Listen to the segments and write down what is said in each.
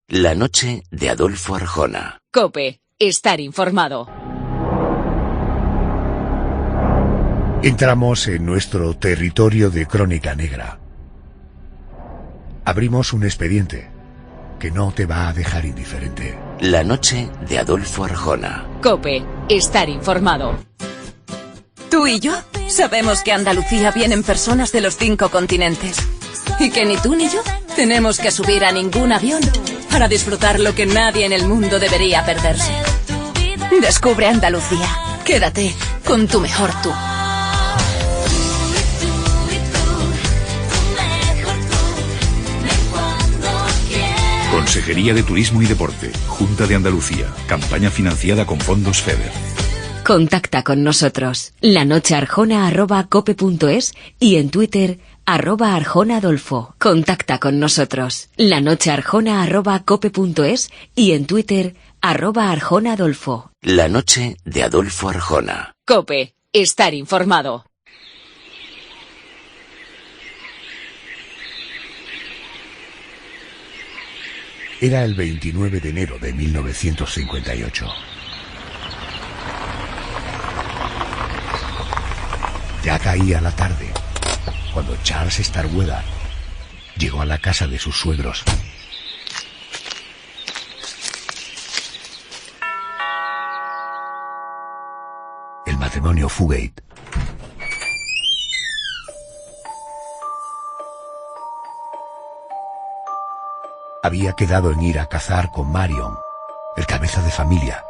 La noche de Adolfo Arjona. COPE. Estar informado. Entramos en nuestro territorio de crónica negra. Abrimos un expediente que no te va a dejar indiferente. La noche de Adolfo Arjona. COPE. Estar informado. Tú y yo sabemos que a Andalucía vienen personas de los 5 continentes. Y que ni tú ni yo tenemos que subir a ningún avión para disfrutar lo que nadie en el mundo debería perderse. Descubre Andalucía. Quédate con tu mejor tú. Consejería de Turismo y Deporte, Junta de Andalucía, campaña financiada con fondos FEDER. Contacta con nosotros. lanochearjona@cope.es y en Twitter @arjonaadolfo. Contacta con nosotros. lanochearjona@cope.es y en Twitter @arjonaadolfo. La noche de Adolfo Arjona. COPE. Estar informado. Era el 29 de enero de 1958. Ya caía la tarde cuando Charles Starkweather llegó a la casa de sus suegros. El matrimonio Fugate había quedado en ir a cazar con Marion, el cabeza de familia,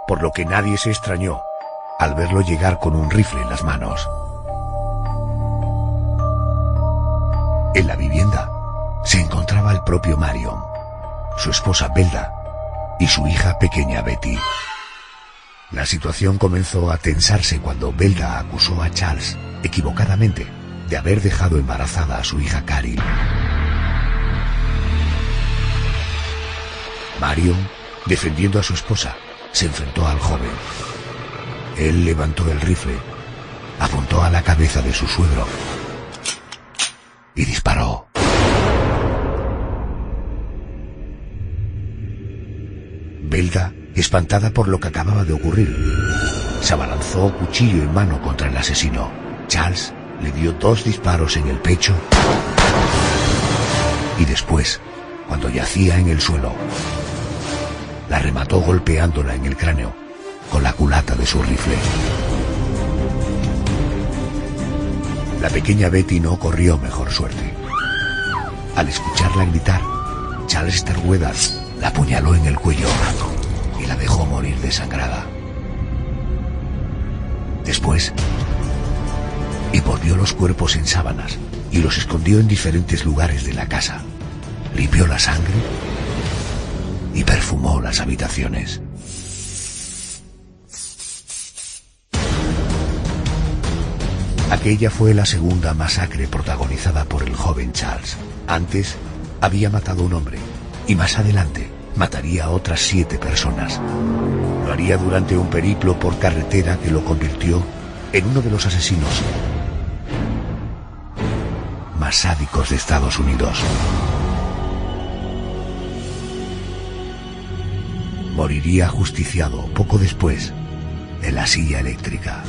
por lo que nadie se extrañó al verlo llegar con un rifle en las manos. En la vivienda se encontraba el propio Marion, su esposa Belda y su hija pequeña Betty. La situación comenzó a tensarse cuando Belda acusó a Charles, equivocadamente, de haber dejado embarazada a su hija Carol. Marion, defendiendo a su esposa, se enfrentó al joven. Él levantó el rifle, apuntó a la cabeza de su suegro y disparó. Belda, espantada por lo que acababa de ocurrir, se abalanzó cuchillo en mano contra el asesino. Charles le dio 2 disparos en el pecho y después, cuando yacía en el suelo, la remató golpeándola en el cráneo con la culata de su rifle. La pequeña Betty no corrió mejor suerte. Al escucharla gritar, Charles Starkweather la apuñaló en el cuello y la dejó morir desangrada. Después, envolvió los cuerpos en sábanas y los escondió en diferentes lugares de la casa. Limpió la sangre y perfumó las habitaciones. Aquella fue la segunda masacre protagonizada por el joven Charles. Antes había matado a un hombre y más adelante mataría a otras 7 personas. Lo haría durante un periplo por carretera que lo convirtió en uno de los asesinos más sádicos de Estados Unidos. Moriría ajusticiado poco después en la silla eléctrica.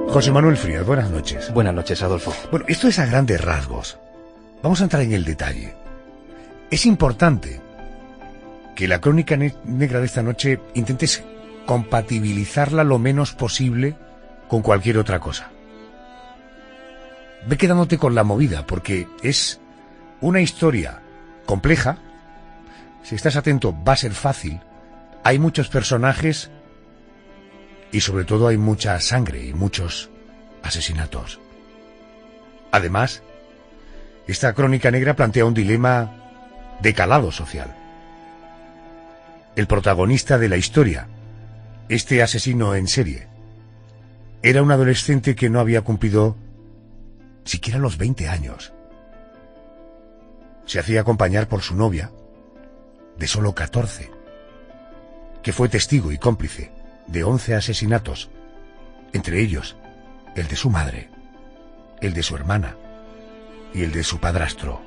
José Manuel Frías, buenas noches. Buenas noches, Adolfo. Bueno, esto es a grandes rasgos. Vamos a entrar en el detalle. Es importante que la crónica negra de esta noche intentes compatibilizarla lo menos posible con cualquier otra cosa. Ve quedándote con la movida, porque es una historia compleja. Si estás atento, va a ser fácil. Hay muchos personajes y sobre todo hay mucha sangre y muchos asesinatos. Además, esta crónica negra plantea un dilema de calado social. El protagonista de la historia, este asesino en serie, era un adolescente que no había cumplido siquiera los 20 años. se hacía acompañar por su novia, de solo 14, que fue testigo y cómplice de 11 asesinatos, entre ellos el de su madre, el de su hermana y el de su padrastro.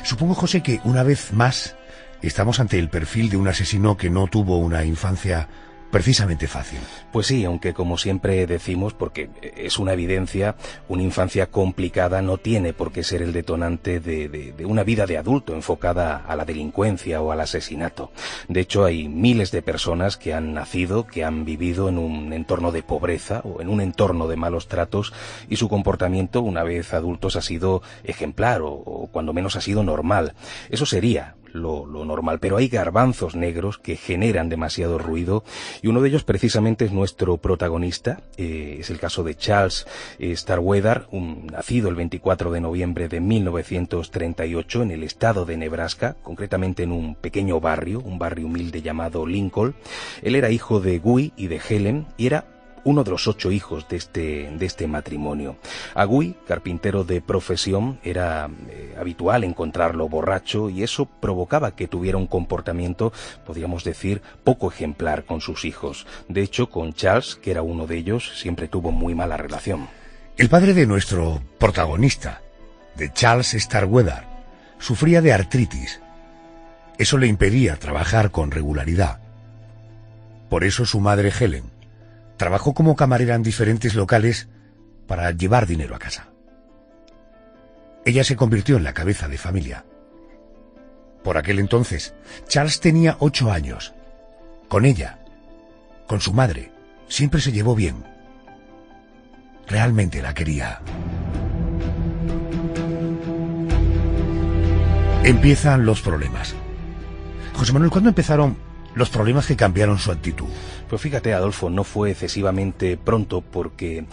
Supongo, José, que una vez más estamos ante el perfil de un asesino que no tuvo una infancia precisamente fácil. Pues sí, aunque como siempre decimos, porque es una evidencia, una infancia complicada no tiene por qué ser el detonante de una vida de adulto enfocada a la delincuencia o al asesinato. De hecho, hay miles de personas que han nacido, que han vivido en un entorno de pobreza o en un entorno de malos tratos y su comportamiento una vez adultos ha sido ejemplar o cuando menos ha sido normal. Eso sería lo normal, pero hay garbanzos negros que generan demasiado ruido y uno de ellos precisamente es nuestro protagonista. Es el caso de Charles Starkweather, nacido el 24 de noviembre de 1938 en el estado de Nebraska, concretamente en un pequeño barrio, un barrio humilde llamado Lincoln. Él era hijo de Guy y de Helen y era uno de los 8 hijos de este matrimonio. A Guy, carpintero de profesión, era habitual encontrarlo borracho y eso provocaba que tuviera un comportamiento, podríamos decir, poco ejemplar con sus hijos. De hecho, con Charles, que era uno de ellos, siempre tuvo muy mala relación. El padre de nuestro protagonista, de Charles Starkweather, sufría de artritis. Eso le impedía trabajar con regularidad. Por eso su madre Helen trabajó como camarera en diferentes locales para llevar dinero a casa. Ella se convirtió en la cabeza de familia. Por aquel entonces, Charles tenía 8 años. Con ella, con su madre, siempre se llevó bien. Realmente la quería. Empiezan los problemas. José Manuel, ¿cuándo empezaron los problemas que cambiaron su actitud? Pues fíjate, Adolfo, no fue excesivamente pronto porque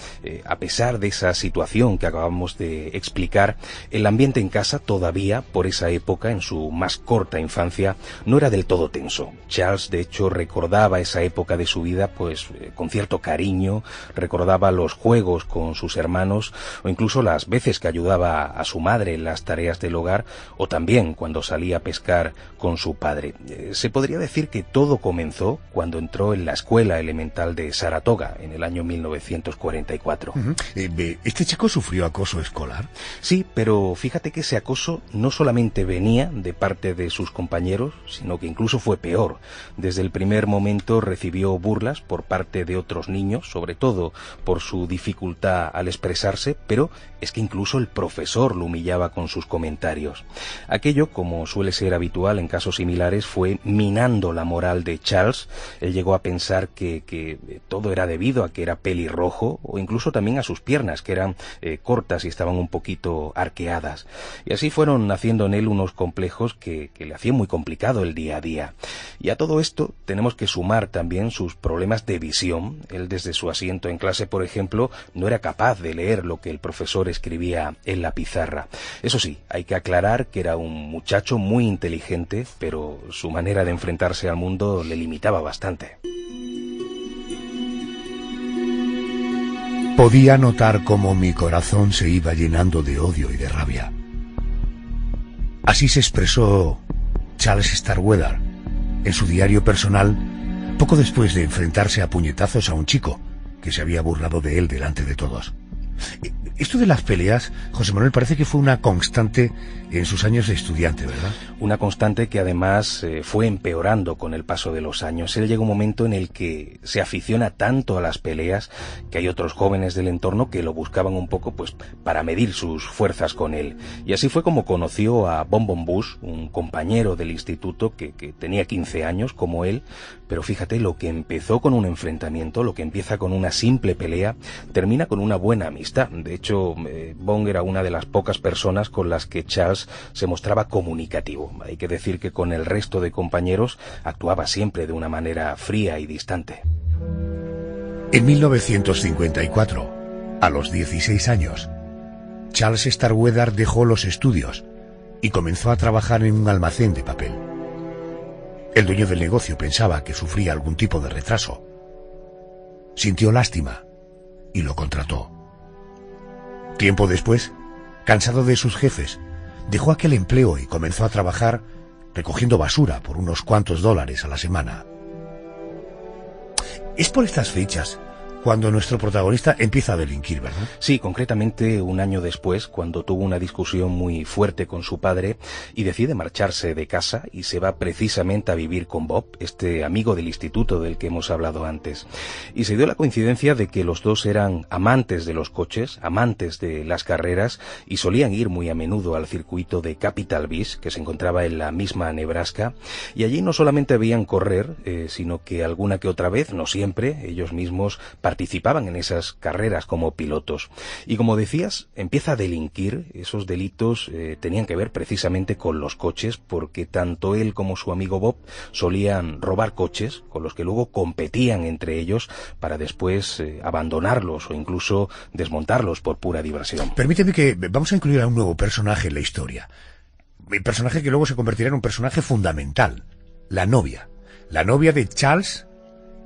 a pesar de esa situación que acabamos de explicar, el ambiente en casa todavía, por esa época, en su más corta infancia, no era del todo tenso. Charles, de hecho, recordaba esa época de su vida pues con cierto cariño, recordaba los juegos con sus hermanos o incluso las veces que ayudaba a su madre en las tareas del hogar o también cuando salía a pescar con su padre. Se podría decir que todo comenzó cuando entró en la escuela elemental de Saratoga en el año 1944. ¿Este chico sufrió acoso escolar? Sí, pero fíjate que ese acoso no solamente venía de parte de sus compañeros, sino que incluso fue peor. Desde el primer momento recibió burlas por parte de otros niños, sobre todo por su dificultad al expresarse, pero es que incluso el profesor lo humillaba con sus comentarios. Aquello, como suele ser habitual en casos similares, fue minando la moral de Charles. Él llegó a pensar que todo era debido a que era pelirrojo o incluso también a sus piernas, que eran cortas y estaban un poquito arqueadas. Y así fueron naciendo en él unos complejos que le hacían muy complicado el día a día. Y a todo esto tenemos que sumar también sus problemas de visión. Él desde su asiento en clase, por ejemplo, no era capaz de leer lo que el profesor escribía en la pizarra. Eso sí, hay que aclarar que era un muchacho muy inteligente, pero su manera de enfrentarse al mundo le limitaba bastante. Podía notar cómo mi corazón se iba llenando de odio y de rabia. Así se expresó Charles Starkweather en su diario personal poco después de enfrentarse a puñetazos a un chico que se había burlado de él delante de todos. Esto de las peleas, José Manuel, parece que fue una constante en sus años de estudiante, ¿verdad? Una constante que además fue empeorando con el paso de los años. Él llega un momento en el que se aficiona tanto a las peleas que hay otros jóvenes del entorno que lo buscaban un poco pues para medir sus fuerzas con él. Y así fue como conoció a Bon Bon Bush, un compañero del instituto que tenía 15 años como él. Pero fíjate, lo que empezó con un enfrentamiento, lo que empieza con una simple pelea, termina con una buena amistad. De hecho, Bon era una de las pocas personas con las que Charles se mostraba comunicativo. Hay que decir que con el resto de compañeros actuaba siempre de una manera fría y distante. En 1954, a los 16 años, Charles Starkweather dejó los estudios y comenzó a trabajar en un almacén de papel. El dueño del negocio pensaba que sufría algún tipo de retraso. Sintió lástima y lo contrató. Tiempo después, cansado de sus jefes, dejó aquel empleo y comenzó a trabajar recogiendo basura por unos cuantos dólares a la semana. Es por estas fechas cuando nuestro protagonista empieza a delinquir, ¿verdad? Sí, concretamente un año después, cuando tuvo una discusión muy fuerte con su padre y decide marcharse de casa y se va precisamente a vivir con Bob, este amigo del instituto del que hemos hablado antes. Y se dio la coincidencia de que los dos eran amantes de los coches, amantes de las carreras, y solían ir muy a menudo al circuito de Capital Beach, que se encontraba en la misma Nebraska, y allí no solamente veían correr, sino que alguna que otra vez, no siempre, ellos mismos participaban en esas carreras como pilotos. Y como decías, empieza a delinquir. Esos delitos tenían que ver precisamente con los coches, porque tanto él como su amigo Bob solían robar coches, con los que luego competían entre ellos para después abandonarlos o incluso desmontarlos por pura diversión. Permíteme que vamos a incluir a un nuevo personaje en la historia. Un personaje que luego se convertirá en un personaje fundamental. La novia. La novia de Charles,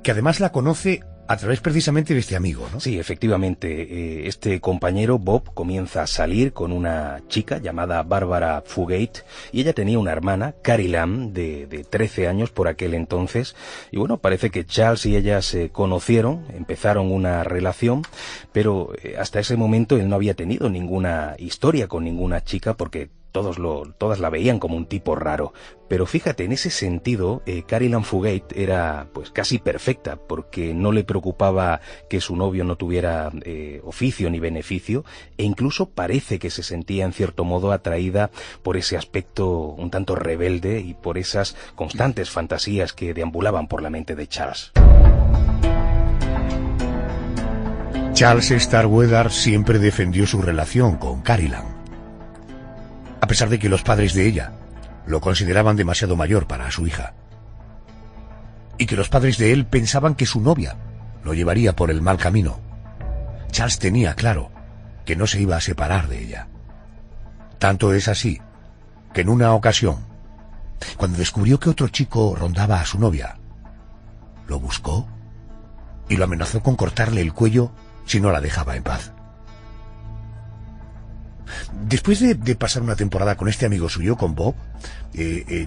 que además la conoce a través precisamente de este amigo, ¿no? Sí, efectivamente. Este compañero, Bob, comienza a salir con una chica llamada Barbara Fugate, y ella tenía una hermana, Carrie Lam, de 13 años por aquel entonces. Y bueno, parece que Charles y ella se conocieron, empezaron una relación, pero hasta ese momento él no había tenido ninguna historia con ninguna chica porque todas la veían como un tipo raro. Pero fíjate, en ese sentido, Carrie Lam Fugate era pues casi perfecta, porque no le preocupaba que su novio no tuviera oficio ni beneficio, e incluso parece que se sentía en cierto modo atraída por ese aspecto un tanto rebelde y por esas constantes fantasías que deambulaban por la mente de Charles. Charles Starkweather siempre defendió su relación con Carrie Lam, a pesar de que los padres de ella lo consideraban demasiado mayor para su hija, y que los padres de él pensaban que su novia lo llevaría por el mal camino. Charles tenía claro que no se iba a separar de ella. Tanto es así que en una ocasión, cuando descubrió que otro chico rondaba a su novia, lo buscó y lo amenazó con cortarle el cuello si no la dejaba en paz. Después de pasar una temporada con este amigo suyo, con Bob,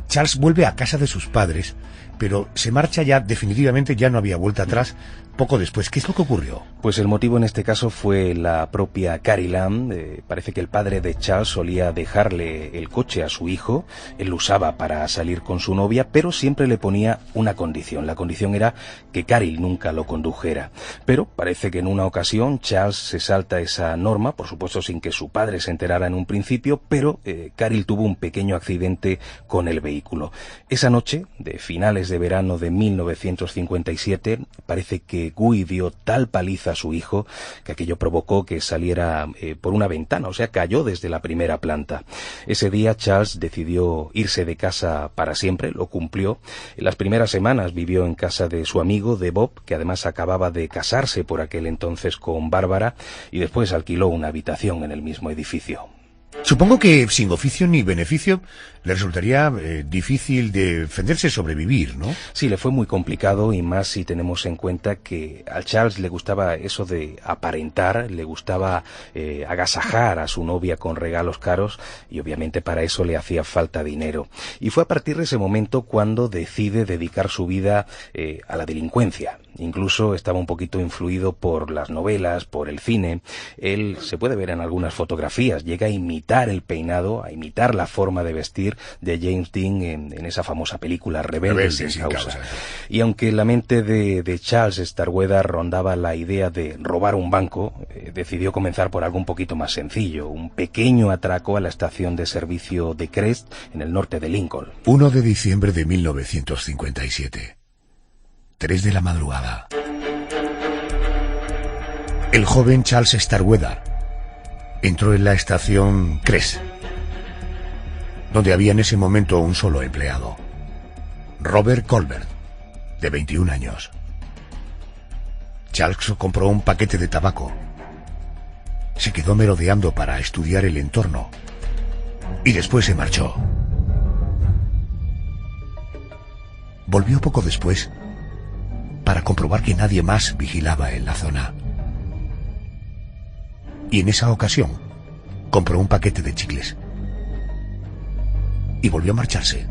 Charles vuelve a casa de sus padres, pero se marcha ya definitivamente, ya no había vuelta atrás, poco después. ¿Qué es lo que ocurrió? Pues el motivo en este caso fue la propia Carrie Lam. Parece que el padre de Charles solía dejarle el coche a su hijo, él lo usaba para salir con su novia, pero siempre le ponía una condición. La condición era que Carrie nunca lo condujera. Pero parece que en una ocasión Charles se salta esa norma, por supuesto sin que su padre se enterara en un principio, pero Carrie tuvo un pequeño accidente con el vehículo. Esa noche, de finales de verano de 1957, parece que Guy dio tal paliza a su hijo que aquello provocó que saliera por una ventana, o sea, cayó desde la primera planta. Ese día Charles decidió irse de casa para siempre, lo cumplió. En las primeras semanas vivió en casa de su amigo, de Bob, que además acababa de casarse por aquel entonces con Bárbara, y después alquiló una habitación en el mismo edificio. Supongo que sin oficio ni beneficio le resultaría difícil defenderse, sobrevivir, ¿no? Sí, le fue muy complicado, y más si tenemos en cuenta que a Charles le gustaba eso de aparentar, le gustaba agasajar a su novia con regalos caros, y obviamente para eso le hacía falta dinero. Y fue a partir de ese momento cuando decide dedicar su vida a la delincuencia. Incluso estaba un poquito influido por las novelas, por el cine. Él, se puede ver en algunas fotografías, llega a imitar el peinado, a imitar la forma de vestir de James Dean en esa famosa película Rebelde sin causa. Y aunque en la mente de Charles Starkweather rondaba la idea de robar un banco, decidió comenzar por algo un poquito más sencillo, un pequeño atraco a la estación de servicio de Crest en el norte de Lincoln. 1 de diciembre de 1957. 3 de la madrugada. El joven Charles Starkweather entró en la estación Crest, donde había en ese momento un solo empleado, Robert Colbert, de 21 años. Charles compró un paquete de tabaco, se quedó merodeando para estudiar el entorno y después se marchó. Volvió poco después para comprobar que nadie más vigilaba en la zona. Y en esa ocasión compró un paquete de chicles y volvió a marcharse.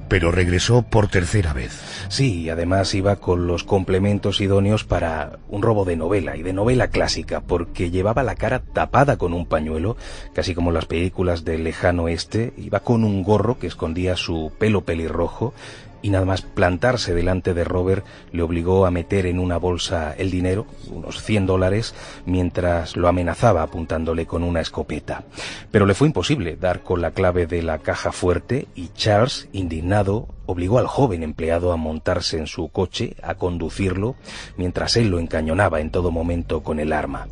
Pero regresó por tercera vez. Sí, y además iba con los complementos idóneos para un robo de novela, y de novela clásica, porque llevaba la cara tapada con un pañuelo, casi como las películas del lejano oeste, iba con un gorro que escondía su pelo pelirrojo, y nada más plantarse delante de Robert le obligó a meter en una bolsa el dinero, unos $100, mientras lo amenazaba apuntándole con una escopeta. Pero le fue imposible dar con la clave de la caja fuerte y Charles, indignado, obligó al joven empleado a montarse en su coche, a conducirlo, mientras él lo encañonaba en todo momento con el arma.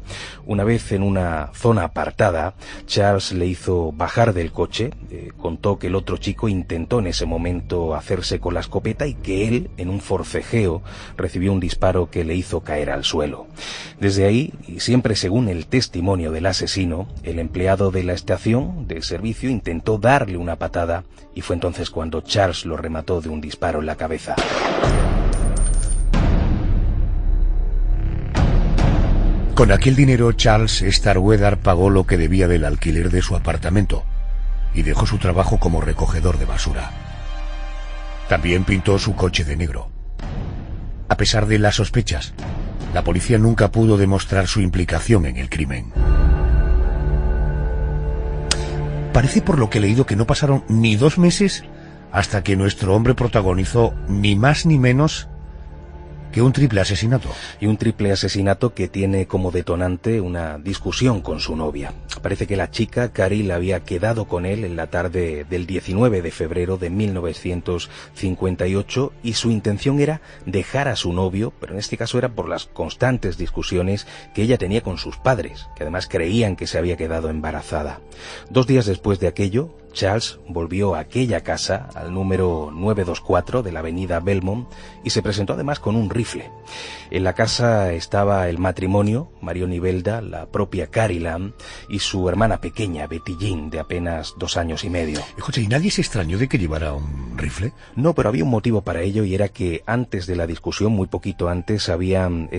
Una vez en una zona apartada, Charles le hizo bajar del coche, contó que el otro chico intentó en ese momento hacerse con la escopeta y que él, en un forcejeo, recibió un disparo que le hizo caer al suelo. Desde ahí, y siempre según el testimonio del asesino, el empleado de la estación de servicio intentó darle una patada y fue entonces cuando Charles lo remató de un disparo en la cabeza. Con aquel dinero, Charles Starkweather pagó lo que debía del alquiler de su apartamento y dejó su trabajo como recogedor de basura. También pintó su coche de negro. A pesar de las sospechas, la policía nunca pudo demostrar su implicación en el crimen. Parece, por lo que he leído, que no pasaron ni 2 meses hasta que nuestro hombre protagonizó ni más ni menos que un triple asesinato. Y un triple asesinato que tiene como detonante una discusión con su novia. Parece que la chica, Caril, había quedado con él en la tarde del 19 de febrero de 1958 y su intención era dejar a su novio, pero en este caso era por las constantes discusiones que ella tenía con sus padres, que además creían que se había quedado embarazada. 2 días después de aquello, Charles volvió a aquella casa, al número 924 de la avenida Belmont, y se presentó además con un rifle. En la casa estaba el matrimonio, Marion y Belda, la propia Caril Ann y su hermana pequeña, Betty Jean, de apenas 2 años y medio. Escucha, ¿y nadie se extrañó de que llevara un rifle? No, pero había un motivo para ello, y era que antes de la discusión, muy poquito antes, habían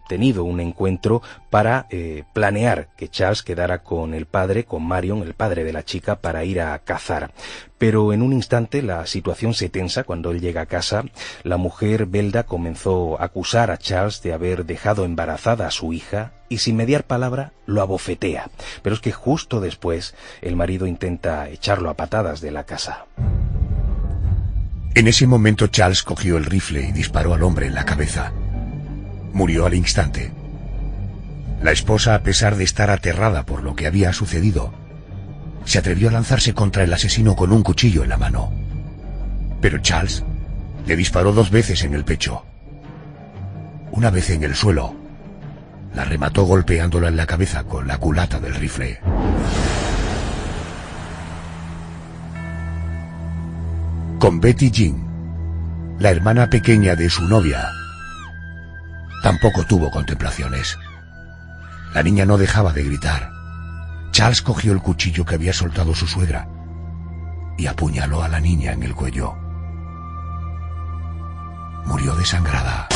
tenido un encuentro para planear que Charles quedara con el padre, con Marion, el padre de la chica, para ir a cazar. Pero en un instante la situación se tensa cuando él llega a casa. La mujer, Belda, comenzó a acusar a Charles de haber dejado embarazada a su hija y sin mediar palabra lo abofetea. Pero es que justo después el marido intenta echarlo a patadas de la casa. En ese momento Charles cogió el rifle y disparó al hombre en la cabeza. Murió al instante. La esposa, a pesar de estar aterrada por lo que había sucedido, se atrevió a lanzarse contra el asesino con un cuchillo en la mano. Pero Charles le disparó 2 veces en el pecho. Una vez en el suelo, la remató golpeándola en la cabeza con la culata del rifle. Con Betty Jean, la hermana pequeña de su novia, tampoco tuvo contemplaciones. La niña no dejaba de gritar. Charles cogió el cuchillo que había soltado su suegra y apuñaló a la niña en el cuello. Murió desangrada.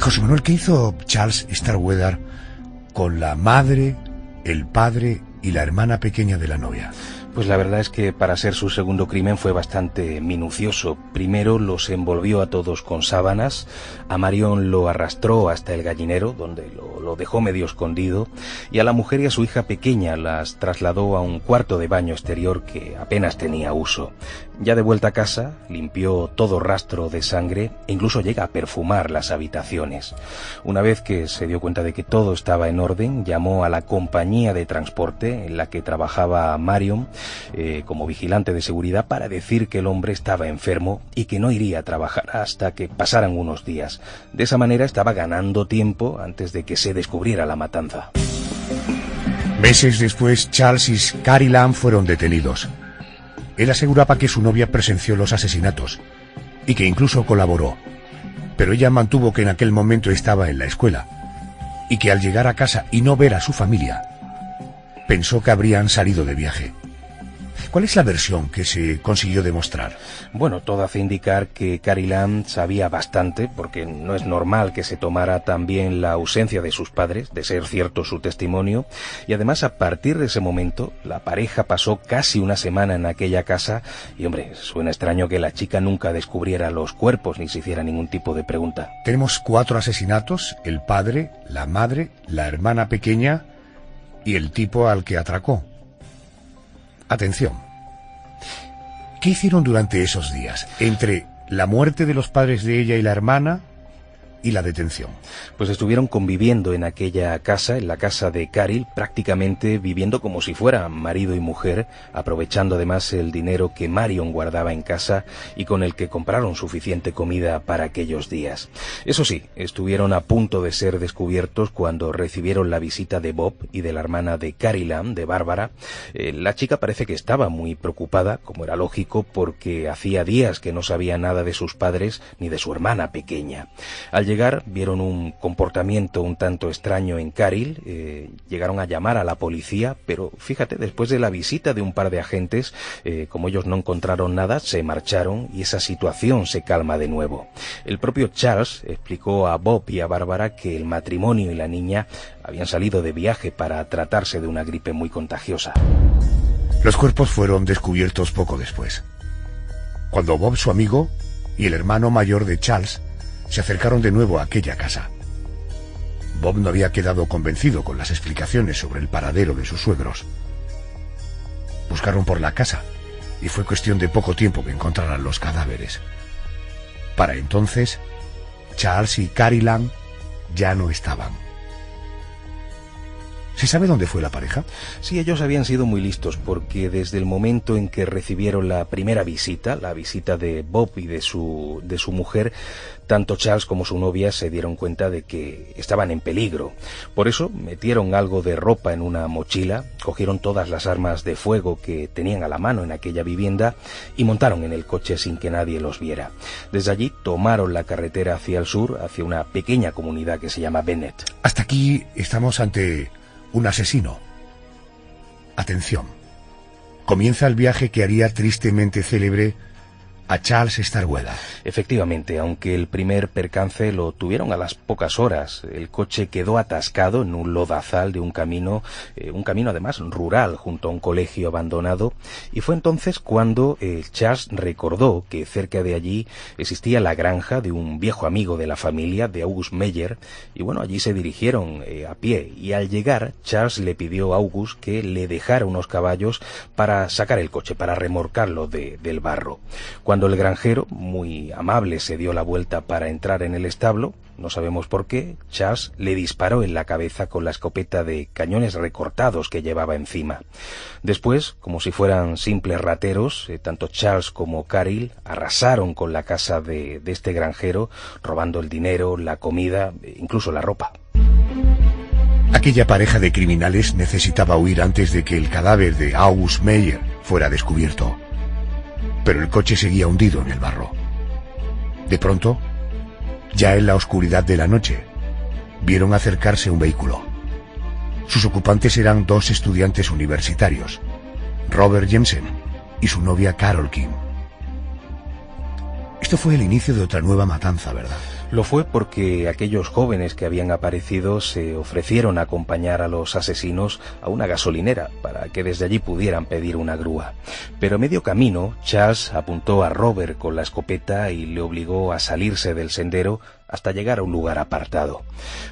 José Manuel, ¿qué hizo Charles Starkweather con la madre, el padre y la hermana pequeña de la novia? Pues la verdad es que para ser su segundo crimen fue bastante minucioso. Primero los envolvió a todos con sábanas, a Marion lo arrastró hasta el gallinero, donde lo dejó medio escondido, y a la mujer y a su hija pequeña las trasladó a un cuarto de baño exterior que apenas tenía uso. Ya de vuelta a casa, limpió todo rastro de sangre e incluso llega a perfumar las habitaciones. Una vez que se dio cuenta de que todo estaba en orden, llamó a la compañía de transporte en la que trabajaba Marion como vigilante de seguridad para decir que el hombre estaba enfermo y que no iría a trabajar hasta que pasaran unos días. De esa manera estaba ganando tiempo antes de que se descubriera la matanza. Meses después, Charles y Caril Ann fueron detenidos. Él aseguraba que su novia presenció los asesinatos y que incluso colaboró, pero ella mantuvo que en aquel momento estaba en la escuela y que al llegar a casa y no ver a su familia, pensó que habrían salido de viaje. ¿Cuál es la versión que se consiguió demostrar? Bueno, todo hace indicar que Carrie Lam sabía bastante, porque no es normal que se tomara también la ausencia de sus padres, de ser cierto su testimonio, y además a partir de ese momento la pareja pasó casi una semana en aquella casa y, hombre, suena extraño que la chica nunca descubriera los cuerpos ni se hiciera ningún tipo de pregunta. Tenemos 4 asesinatos: el padre, la madre, la hermana pequeña y el tipo al que atracó. Atención. ¿Qué hicieron durante esos días, entre la muerte de los padres de ella y la hermana y la detención? Pues estuvieron conviviendo en aquella casa, en la casa de Carrie, prácticamente viviendo como si fueran marido y mujer, aprovechando además el dinero que Marion guardaba en casa y con el que compraron suficiente comida para aquellos días. Eso sí, estuvieron a punto de ser descubiertos cuando recibieron la visita de Bob y de la hermana de Carrie Lam, de Bárbara. La chica parece que estaba muy preocupada, como era lógico, porque hacía días que no sabía nada de sus padres ni de su hermana pequeña. Al llegar vieron un comportamiento un tanto extraño en Carrie, llegaron a llamar a la policía, pero fíjate, después de la visita de un par de agentes, como ellos no encontraron nada, se marcharon y esa situación se calma de nuevo. El propio Charles explicó a Bob y a Bárbara que el matrimonio y la niña habían salido de viaje para tratarse de una gripe muy contagiosa. Los cuerpos fueron descubiertos poco después, cuando Bob, su amigo, y el hermano mayor de Charles se acercaron de nuevo a aquella casa. Bob no había quedado convencido con las explicaciones sobre el paradero de sus suegros. Buscaron por la casa y fue cuestión de poco tiempo que encontraran los cadáveres. Para entonces, Charles y Carrie Lam ya no estaban. ¿Se sabe dónde fue la pareja? Sí, ellos habían sido muy listos porque desde el momento en que recibieron la primera visita, la visita de Bob y de su mujer, tanto Charles como su novia se dieron cuenta de que estaban en peligro. Por eso metieron algo de ropa en una mochila, cogieron todas las armas de fuego que tenían a la mano en aquella vivienda y montaron en el coche sin que nadie los viera. Desde allí tomaron la carretera hacia el sur, hacia una pequeña comunidad que se llama Bennett. Hasta aquí estamos ante un asesino. Atención. Comienza el viaje que haría tristemente célebre a Charles Starkweather. Efectivamente, aunque el primer percance lo tuvieron a las pocas horas, el coche quedó atascado en un lodazal de un camino además rural junto a un colegio abandonado, y fue entonces cuando Charles recordó que cerca de allí existía la granja de un viejo amigo de la familia, de August Meyer, y bueno, allí se dirigieron a pie, y al llegar Charles le pidió a August que le dejara unos caballos para sacar el coche, para remolcarlo del barro. Cuando el granjero, muy amable, se dio la vuelta para entrar en el establo, no sabemos por qué, Charles le disparó en la cabeza con la escopeta de cañones recortados que llevaba encima. Después, como si fueran simples rateros, tanto Charles como Carrie arrasaron con la casa de este granjero, robando el dinero, la comida, incluso la ropa. Aquella pareja de criminales necesitaba huir antes de que el cadáver de August Meyer fuera descubierto. Pero el coche seguía hundido en el barro. De pronto, ya en la oscuridad de la noche, vieron acercarse un vehículo. Sus ocupantes eran 2 estudiantes universitarios, Robert Jensen y su novia Carol King. Esto fue el inicio de otra nueva matanza, ¿verdad? Lo fue porque aquellos jóvenes que habían aparecido se ofrecieron a acompañar a los asesinos a una gasolinera para que desde allí pudieran pedir una grúa. Pero a medio camino, Charles apuntó a Robert con la escopeta y le obligó a salirse del sendero hasta llegar a un lugar apartado.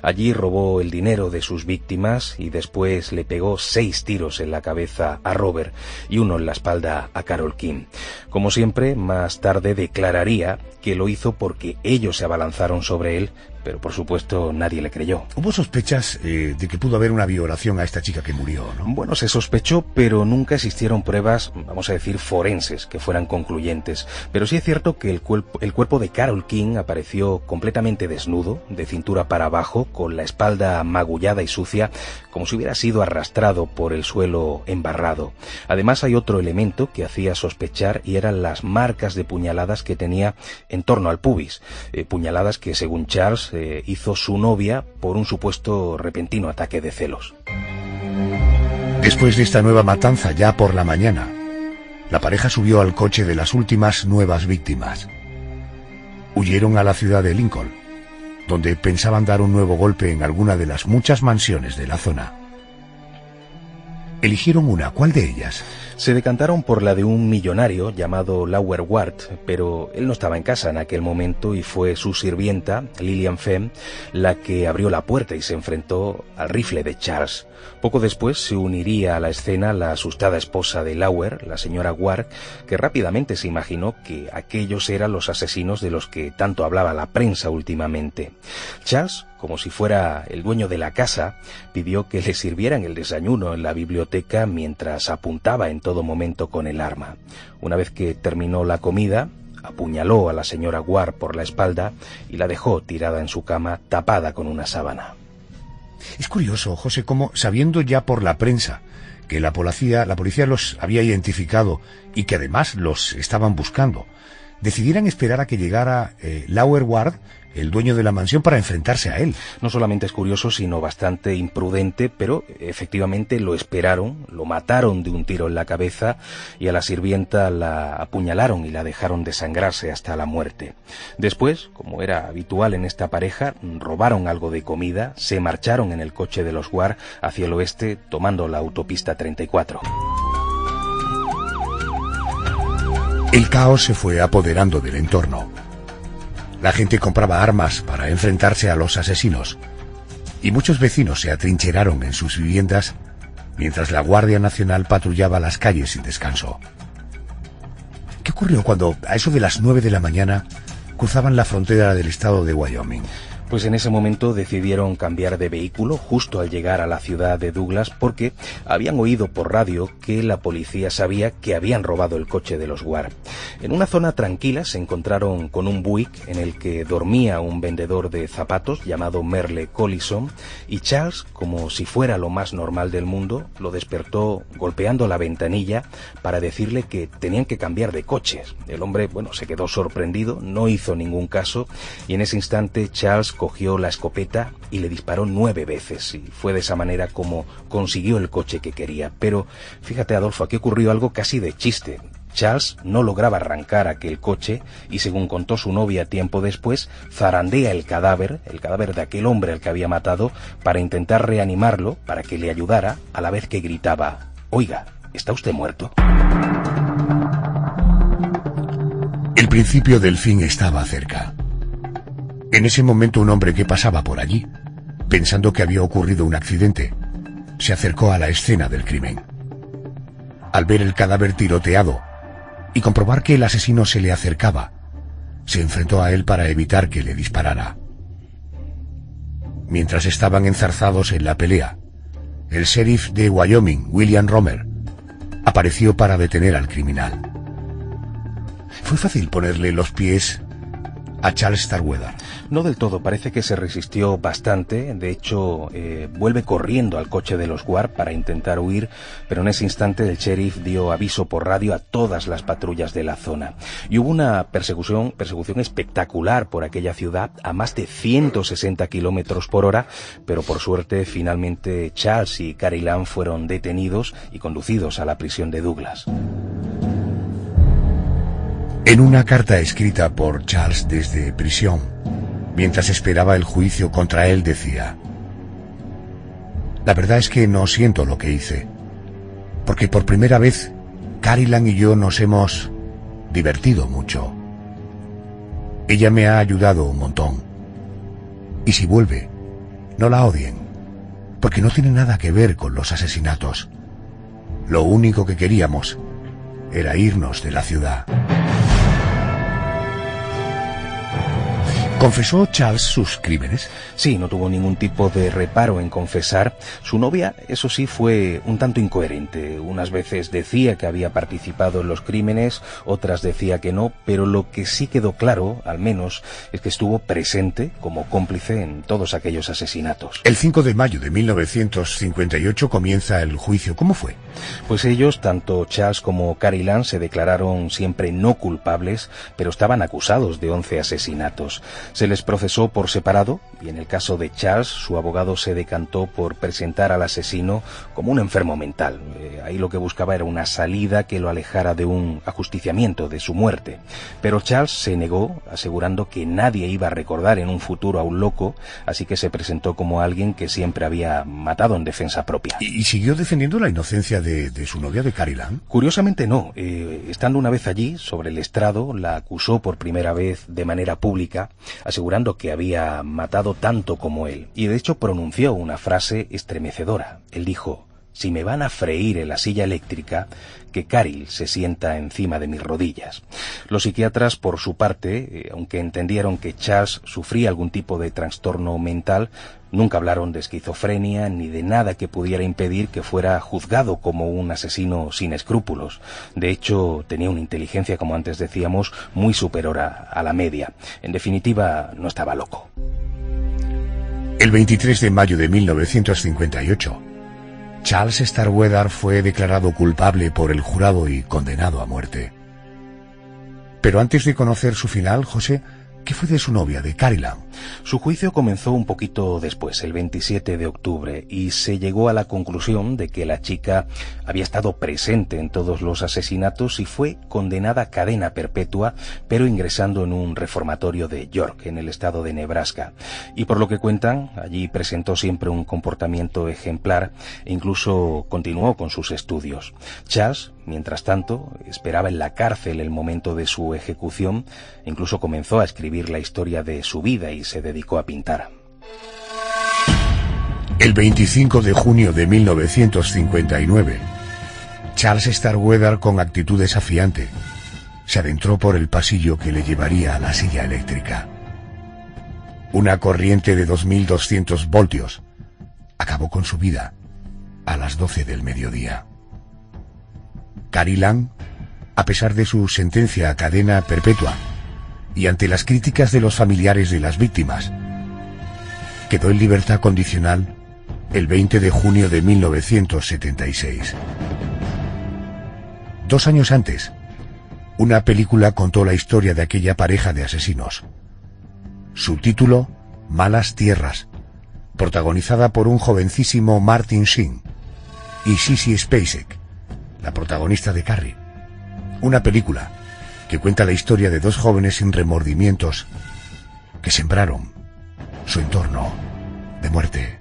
Allí robó el dinero de sus víctimas y después le pegó 6 tiros en la cabeza a Robert y 1 en la espalda a Carol King. Como siempre, más tarde declararía que lo hizo porque ellos se abalanzaron sobre él, pero por supuesto nadie le creyó. Hubo sospechas de que pudo haber una violación a esta chica que murió, ¿no? Bueno, se sospechó, pero nunca existieron pruebas, vamos a decir, forenses, que fueran concluyentes. Pero sí es cierto que el cuerpo de Carol King apareció completamente desnudo, de cintura para abajo, con la espalda magullada y sucia, como si hubiera sido arrastrado por el suelo embarrado. Además hay otro elemento que hacía sospechar y eran las marcas de puñaladas que tenía en torno al pubis. Puñaladas que, según Charles, hizo su novia por un supuesto repentino ataque de celos. Después de esta nueva matanza, ya por la mañana, la pareja subió al coche de las últimas nuevas víctimas. Huyeron a la ciudad de Lincoln, donde pensaban dar un nuevo golpe en alguna de las muchas mansiones de la zona. Eligieron una. ¿Cuál de ellas? Se decantaron por la de un millonario llamado Lauer Ward, pero él no estaba en casa en aquel momento y fue su sirvienta, Lillian Femme, la que abrió la puerta y se enfrentó al rifle de Charles. Poco después se uniría a la escena la asustada esposa de Lauer, la señora Ward, que rápidamente se imaginó que aquellos eran los asesinos de los que tanto hablaba la prensa últimamente. Charles, como si fuera el dueño de la casa, pidió que le sirvieran el desayuno en la biblioteca mientras apuntaba en todo momento con el arma. Una vez que terminó la comida, apuñaló a la señora Ward por la espalda y la dejó tirada en su cama tapada con una sábana. Es curioso, José, cómo, sabiendo ya por la prensa que la policía los había identificado y que además los estaban buscando, decidieran esperar a que llegara Lauer Ward, el dueño de la mansión, para enfrentarse a él. No solamente es curioso, sino bastante imprudente, pero efectivamente lo esperaron, lo mataron de un tiro en la cabeza y a la sirvienta la apuñalaron y la dejaron desangrarse hasta la muerte. Después, como era habitual en esta pareja, robaron algo de comida, se marcharon en el coche de los Ward hacia el oeste, tomando la autopista 34. El caos se fue apoderando del entorno. La gente compraba armas para enfrentarse a los asesinos, y muchos vecinos se atrincheraron en sus viviendas mientras la Guardia Nacional patrullaba las calles sin descanso. ¿Qué ocurrió cuando, a eso de las 9 de la mañana, cruzaban la frontera del estado de Wyoming? Pues en ese momento decidieron cambiar de vehículo justo al llegar a la ciudad de Douglas porque habían oído por radio que la policía sabía que habían robado el coche de los Ward. En una zona tranquila se encontraron con un Buick en el que dormía un vendedor de zapatos llamado Merle Collison y Charles, como si fuera lo más normal del mundo, lo despertó golpeando la ventanilla para decirle que tenían que cambiar de coches. El hombre, se quedó sorprendido, no hizo ningún caso y en ese instante Charles cogió la escopeta y le disparó 9 veces y fue de esa manera como consiguió el coche que quería. Pero fíjate, Adolfo, aquí ocurrió algo casi de chiste. Charles no lograba arrancar aquel coche y, según contó su novia tiempo después, zarandea el cadáver de aquel hombre al que había matado, para intentar reanimarlo, para que le ayudara, a la vez que gritaba: «Oiga, ¿está usted muerto?». El principio del fin estaba cerca. En ese momento un hombre que pasaba por allí, pensando que había ocurrido un accidente, se acercó a la escena del crimen. Al ver el cadáver tiroteado y comprobar que el asesino se le acercaba, se enfrentó a él para evitar que le disparara. Mientras estaban enzarzados en la pelea, el sheriff de Wyoming, William Romer, apareció para detener al criminal. Fue fácil ponerle los pies a Charles Starkweather. No del todo, parece que se resistió bastante. De hecho, vuelve corriendo al coche de los Ward para intentar huir, pero en ese instante el sheriff dio aviso por radio a todas las patrullas de la zona. Y hubo una persecución espectacular por aquella ciudad a más de 160 kilómetros por hora, pero por suerte finalmente Charles y Carrie Lam fueron detenidos y conducidos a la prisión de Douglas. En una carta escrita por Charles desde prisión, mientras esperaba el juicio contra él, decía: «La verdad es que no siento lo que hice, porque por primera vez Carrie y yo nos hemos divertido mucho. Ella me ha ayudado un montón. Y si vuelve, no la odien, porque no tiene nada que ver con los asesinatos. Lo único que queríamos era irnos de la ciudad». ¿Confesó Charles sus crímenes? Sí, no tuvo ningún tipo de reparo en confesar. Su novia, eso sí, fue un tanto incoherente. Unas veces decía que había participado en los crímenes, otras decía que no, pero lo que sí quedó claro, al menos, es que estuvo presente como cómplice en todos aquellos asesinatos. El 5 de mayo de 1958 comienza el juicio. ¿Cómo fue? Pues ellos, tanto Charles como Carrie Lam, se declararon siempre no culpables, pero estaban acusados de 11 asesinatos. Se les procesó por separado y en el caso de Charles, su abogado se decantó por presentar al asesino como un enfermo mental. Ahí lo que buscaba era una salida que lo alejara de un ajusticiamiento de su muerte. Pero Charles se negó, asegurando que nadie iba a recordar en un futuro a un loco, así que se presentó como alguien que siempre había matado en defensa propia. ¿Y siguió defendiendo la inocencia de su novia, de Carrie Lam? Curiosamente no. Estando una vez allí, sobre el estrado, la acusó por primera vez de manera pública, asegurando que había matado tanto como él. Y de hecho pronunció una frase estremecedora. Él dijo: si me van a freír en la silla eléctrica, que Carrie se sienta encima de mis rodillas. Los psiquiatras, por su parte, aunque entendieron que Charles sufría algún tipo de trastorno mental, nunca hablaron de esquizofrenia ni de nada que pudiera impedir que fuera juzgado como un asesino sin escrúpulos. De hecho, tenía una inteligencia, como antes decíamos, muy superior a la media. En definitiva, no estaba loco. El 23 de mayo de 1958, Charles Starkweather fue declarado culpable por el jurado y condenado a muerte. Pero antes de conocer su final, José, ¿qué fue de su novia, de Carrie Lam? Su juicio comenzó un poquito después, el 27 de octubre, y se llegó a la conclusión de que la chica había estado presente en todos los asesinatos y fue condenada a cadena perpetua, pero ingresando en un reformatorio de York, en el estado de Nebraska. Y por lo que cuentan, allí presentó siempre un comportamiento ejemplar e incluso continuó con sus estudios. Charles, mientras tanto, esperaba en la cárcel el momento de su ejecución e incluso comenzó a escribir la historia de su vida y se dedicó a pintar. El 25 de junio de 1959, Charles Starkweather, con actitud desafiante, se adentró por el pasillo que le llevaría a la silla eléctrica. Una corriente de 2200 voltios acabó con su vida a las 12 del mediodía. Carrie Lam, a pesar de su sentencia a cadena perpetua y ante las críticas de los familiares de las víctimas, quedó en libertad condicional el 20 de junio de 1976. 2 años antes, una película contó la historia de aquella pareja de asesinos. Su título, Malas Tierras, protagonizada por un jovencísimo Martin Sheen y Sissy Spacek, la protagonista de Carrie. Una película que cuenta la historia de 2 jóvenes sin remordimientos que sembraron su entorno de muerte.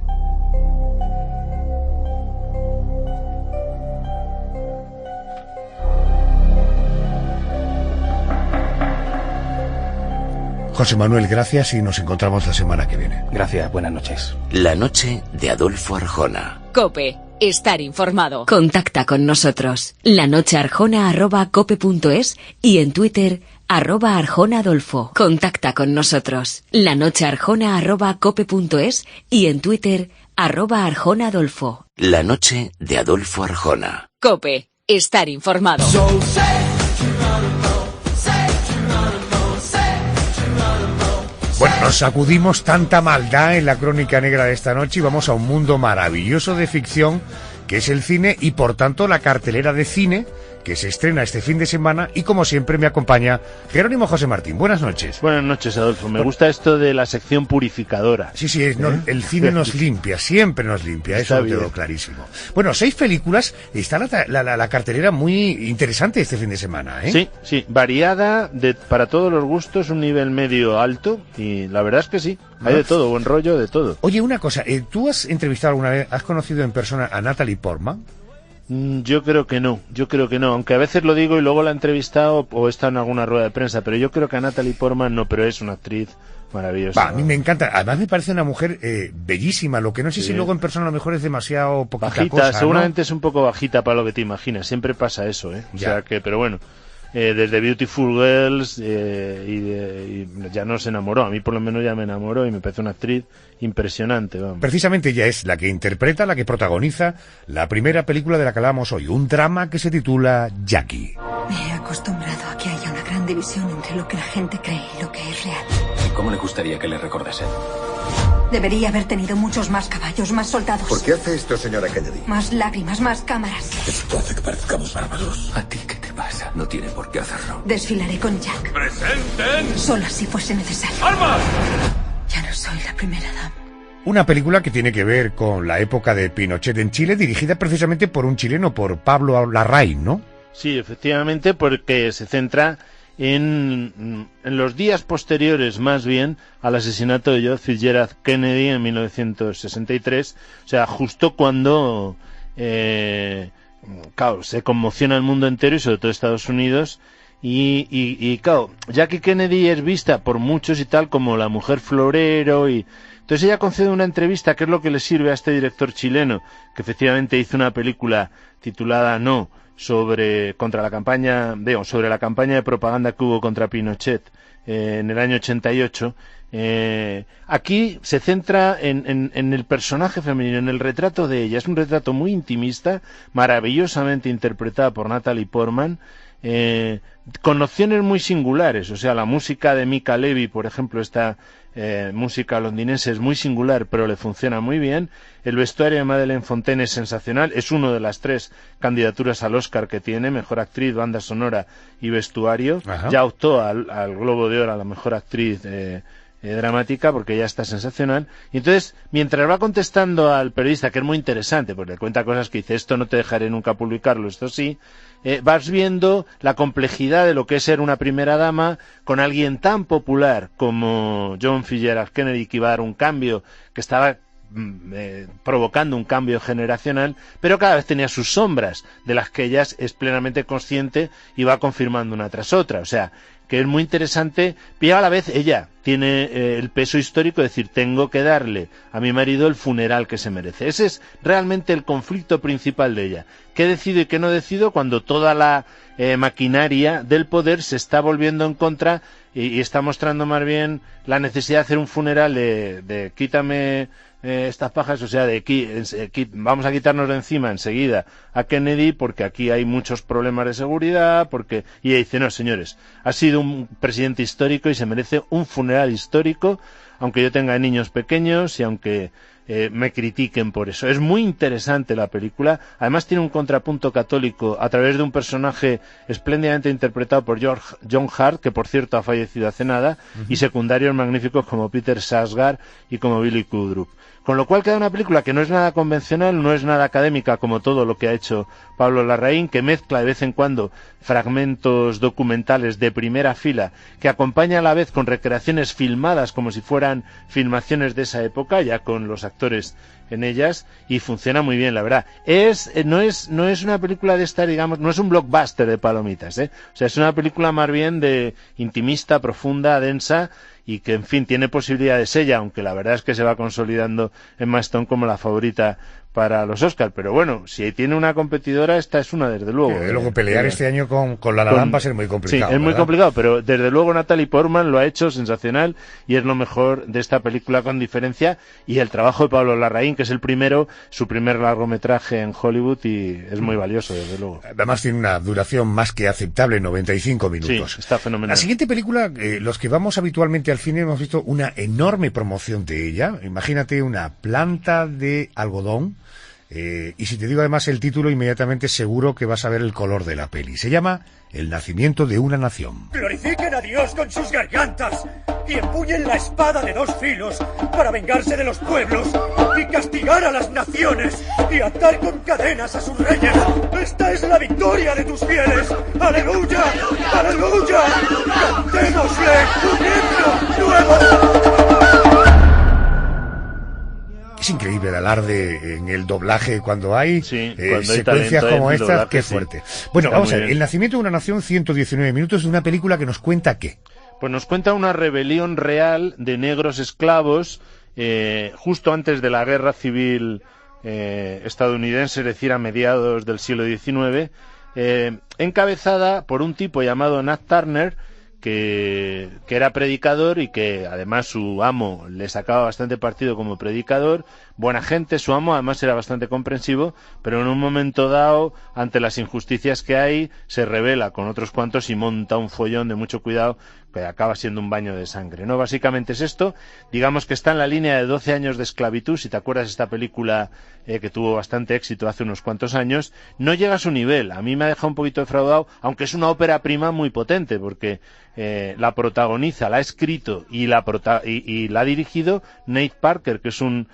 José Manuel, gracias y nos encontramos la semana que viene. Gracias, buenas noches. La noche de Adolfo Arjona. COPE. Estar informado. Contacta con nosotros. lanochearjona@cope.es y en Twitter @ArjonaAdolfo. Contacta con nosotros. lanochearjona@cope.es y en Twitter @ArjonaAdolfo. La noche de Adolfo Arjona. COPE. Estar informado. Bueno, nos sacudimos tanta maldad en la crónica negra de esta noche y vamos a un mundo maravilloso de ficción que es el cine y por tanto la cartelera de cine que se estrena este fin de semana y como siempre me acompaña Jerónimo José Martín. Buenas noches. Buenas noches, Adolfo. Me gusta esto de la sección purificadora. Sí, el cine nos limpia, siempre nos limpia, eso lo tengo clarísimo. Bueno, 6 películas, está la cartelera muy interesante este fin de semana, ¿eh? Sí, variada, para todos los gustos, un nivel medio alto y la verdad es que sí, hay de todo, buen rollo, de todo. Oye, una cosa, ¿tú has entrevistado alguna vez, has conocido en persona a Natalie Portman? Yo creo que no, aunque a veces lo digo y luego la he entrevistado o he estado en alguna rueda de prensa, pero yo creo que a Natalie Portman no, pero es una actriz maravillosa. A mí me encanta, además me parece una mujer bellísima, lo que no sé si luego en persona a lo mejor es demasiado poquita bajita, cosa, seguramente ¿no? Es un poco bajita para lo que te imaginas, siempre pasa eso, ¿eh? O Ya. sea que, pero bueno. Desde Beautiful Girls y ya nos enamoró, a mí por lo menos ya me enamoró y me parece una actriz impresionante, vamos. Precisamente ella es la que interpreta, la que protagoniza la primera película de la que hablamos hoy, un drama que se titula Jackie. Me he acostumbrado a que haya una gran división entre lo que la gente cree y lo que es real. ¿Y cómo le gustaría que le recordasen? Debería haber tenido muchos más caballos, más soldados. ¿Por qué hace esto, señora Kennedy? Más lágrimas, más cámaras. Esto hace que parezcamos bárbaros. ¿A ti qué te pasa? ella. No tiene por qué hacerlo. Desfilaré con Jack. ¡Presenten! Solo si fuese necesario. ¡Armas! Ya no soy la primera dama. Una película que tiene que ver con la época de Pinochet en Chile, dirigida precisamente por un chileno, por Pablo Larraín, ¿no? Sí, efectivamente, porque se centra en los días posteriores, más bien, al asesinato de John Fitzgerald Kennedy en 1963, o sea, justo cuando claro, se conmociona el mundo entero y sobre todo Estados Unidos, y claro, Jackie Kennedy es vista por muchos y tal como la mujer florero, y entonces ella concede una entrevista, que es lo que le sirve a este director chileno, que efectivamente hizo una película titulada No, sobre la campaña de propaganda que hubo contra Pinochet en el año 88. Aquí se centra en el personaje femenino, en el retrato de ella. Es un retrato muy intimista, maravillosamente interpretada por Natalie Portman, con opciones muy singulares. O sea, la música de Mika Levy, por ejemplo, esta música londinense es muy singular, pero le funciona muy bien. El vestuario de Madeleine Fontaine es sensacional, es una de las 3 candidaturas al Oscar que tiene, mejor actriz, banda sonora y vestuario. Ajá. Ya optó al Globo de Oro a la mejor actriz dramática, porque ya está sensacional. Y entonces, mientras va contestando al periodista, que es muy interesante, porque le cuenta cosas que dice, esto no te dejaré nunca publicarlo, esto sí, vas viendo la complejidad de lo que es ser una primera dama con alguien tan popular como John Fitzgerald Kennedy, que iba a dar un cambio, que estaba provocando un cambio generacional, pero cada vez tenía sus sombras, de las que ella es plenamente consciente y va confirmando una tras otra. O sea, que es muy interesante, pero a la vez ella tiene el peso histórico de decir, tengo que darle a mi marido el funeral que se merece. Ese es realmente el conflicto principal de ella. ¿Qué decido y qué no decido cuando toda la maquinaria del poder se está volviendo en contra y está mostrando más bien la necesidad de hacer un funeral de quítame estas pajas, o sea, vamos a quitarnos de encima enseguida a Kennedy porque aquí hay muchos problemas de seguridad, y ella dice, no, señores, ha sido un presidente histórico y se merece un funeral histórico, aunque yo tenga niños pequeños y aunque me critiquen por eso. Es muy interesante la película, además tiene un contrapunto católico a través de un personaje espléndidamente interpretado por John Hart, que por cierto ha fallecido hace nada, y secundarios magníficos como Peter Sarsgaard y como Billy Crudup. Con lo cual queda una película que no es nada convencional, no es nada académica como todo lo que ha hecho Pablo Larraín, que mezcla de vez en cuando fragmentos documentales de primera fila, que acompaña a la vez con recreaciones filmadas como si fueran filmaciones de esa época, ya con los actores en ellas, y funciona muy bien, la verdad. No es una película de esta, digamos, no es un blockbuster de palomitas, O sea, es una película más bien de intimista, profunda, densa, y que, en fin, tiene posibilidades ella, aunque la verdad es que se va consolidando Emma Stone como la favorita para los Oscars, pero bueno, si tiene una competidora, esta es una, desde luego. Luego pelear este año con La La Land va a ser muy complicado. Sí, es muy complicado, pero desde luego Natalie Portman lo ha hecho sensacional y es lo mejor de esta película con diferencia, y el trabajo de Pablo Larraín, que es su primer largometraje en Hollywood, y es muy valioso, desde luego. Además tiene una duración más que aceptable, 95 minutos. Sí, está fenomenal. La siguiente película, los que vamos habitualmente al cine hemos visto una enorme promoción de ella. Imagínate una planta de algodón. Y si te digo además el título, inmediatamente seguro que vas a ver el color de la peli. Se llama El nacimiento de una nación. Glorifiquen a Dios con sus gargantas y empuñen la espada de 2 filos para vengarse de los pueblos y castigar a las naciones y atar con cadenas a sus reyes. Esta es la victoria de tus fieles. ¡Aleluya! ¡Aleluya! ¡Cantémosle un himno nuevo! Es increíble el alarde en el doblaje cuando hay secuencias como estas, qué fuerte. Bueno, vamos a ver, El nacimiento de una nación, 119 minutos de una película que nos cuenta ¿qué? Pues nos cuenta una rebelión real de negros esclavos justo antes de la guerra civil estadounidense, es decir, a mediados del siglo XIX, encabezada por un tipo llamado Nat Turner, que era predicador y que además su amo le sacaba bastante partido como predicador, buena gente, su amo además era bastante comprensivo, pero en un momento dado, ante las injusticias que hay, se rebela con otros cuantos y monta un follón de mucho cuidado que acaba siendo un baño de sangre, ¿no? Básicamente es esto, digamos que está en la línea de 12 años de esclavitud, si te acuerdas de esta película que tuvo bastante éxito hace unos cuantos años, no llega a su nivel, a mí me ha dejado un poquito defraudado, aunque es una ópera prima muy potente, porque la protagoniza, la ha escrito y la ha dirigido Nate Parker, que es un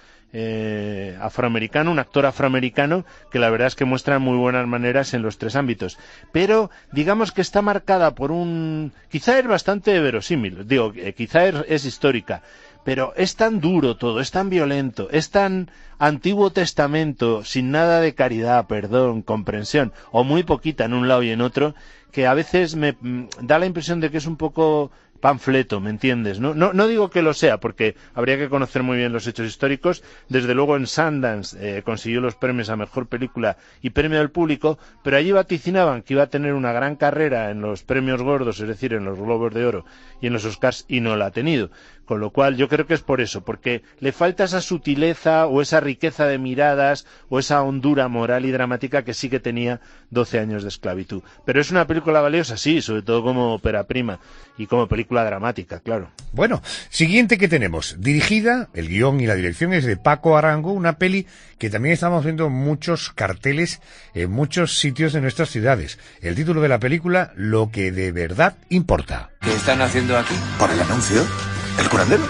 afroamericano, un actor afroamericano que la verdad es que muestra muy buenas maneras en los tres ámbitos, pero digamos que está marcada por quizá es bastante verosímil, digo, quizá es histórica, pero es tan duro todo, es tan violento, es tan Antiguo Testamento, sin nada de caridad, perdón, comprensión, o muy poquita en un lado y en otro, que a veces me da la impresión de que es un poco panfleto, ¿me entiendes? No digo que lo sea, porque habría que conocer muy bien los hechos históricos. Desde luego en Sundance consiguió los premios a Mejor Película y Premio del Público, pero allí vaticinaban que iba a tener una gran carrera en los premios gordos, es decir, en los Globos de Oro y en los Oscars, y no la ha tenido. Con lo cual yo creo que es por eso, porque le falta esa sutileza o esa riqueza de miradas o esa hondura moral y dramática que sí que tenía 12 años de esclavitud. Pero es una película valiosa, sí, sobre todo como ópera prima y como película dramática, claro. Bueno, siguiente que tenemos, dirigida, el guión y la dirección es de Paco Arango, una peli que también estamos viendo muchos carteles en muchos sitios de nuestras ciudades. El título de la película, Lo que de verdad importa. ¿Qué están haciendo aquí? ¿Por el anuncio? ¿El curandero?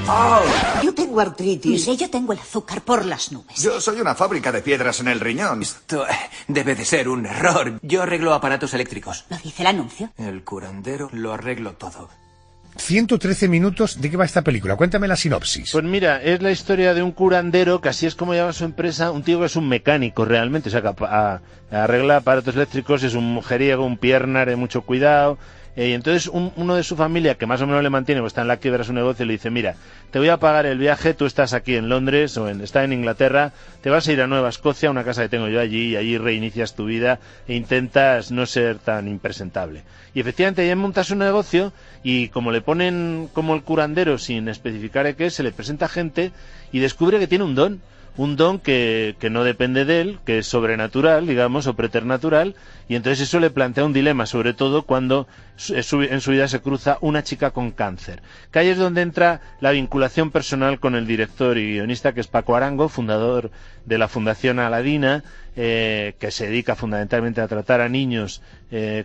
Oh, yo tengo artritis. Mire, yo tengo el azúcar por las nubes. Yo soy una fábrica de piedras en el riñón. Esto debe de ser un error. Yo arreglo aparatos eléctricos. ¿Lo dice el anuncio? El curandero lo arreglo todo. 113 minutos, ¿de qué va esta película? Cuéntame la sinopsis. Pues mira, es la historia de un curandero, que así es como llama su empresa, un tío que es un mecánico realmente, o sea, que arregla aparatos eléctricos, es un mujeriego, un pierna de mucho cuidado. Y entonces uno de su familia, que más o menos le mantiene, pues está en la quiebra su negocio, le dice, mira, te voy a pagar el viaje, tú estás aquí en Londres o estás en Inglaterra, te vas a ir a Nueva Escocia, a una casa que tengo yo allí, y allí reinicias tu vida e intentas no ser tan impresentable. Y efectivamente ella monta su negocio y como le ponen como el curandero sin especificar de qué, se le presenta gente y descubre que tiene un don que no depende de él, que es sobrenatural, digamos, o preternatural, y entonces eso le plantea un dilema, sobre todo cuando en su vida se cruza una chica con cáncer. Que ahí es donde entra la vinculación personal con el director y guionista, que es Paco Arango, fundador de la Fundación Aladina, que se dedica fundamentalmente a tratar a niños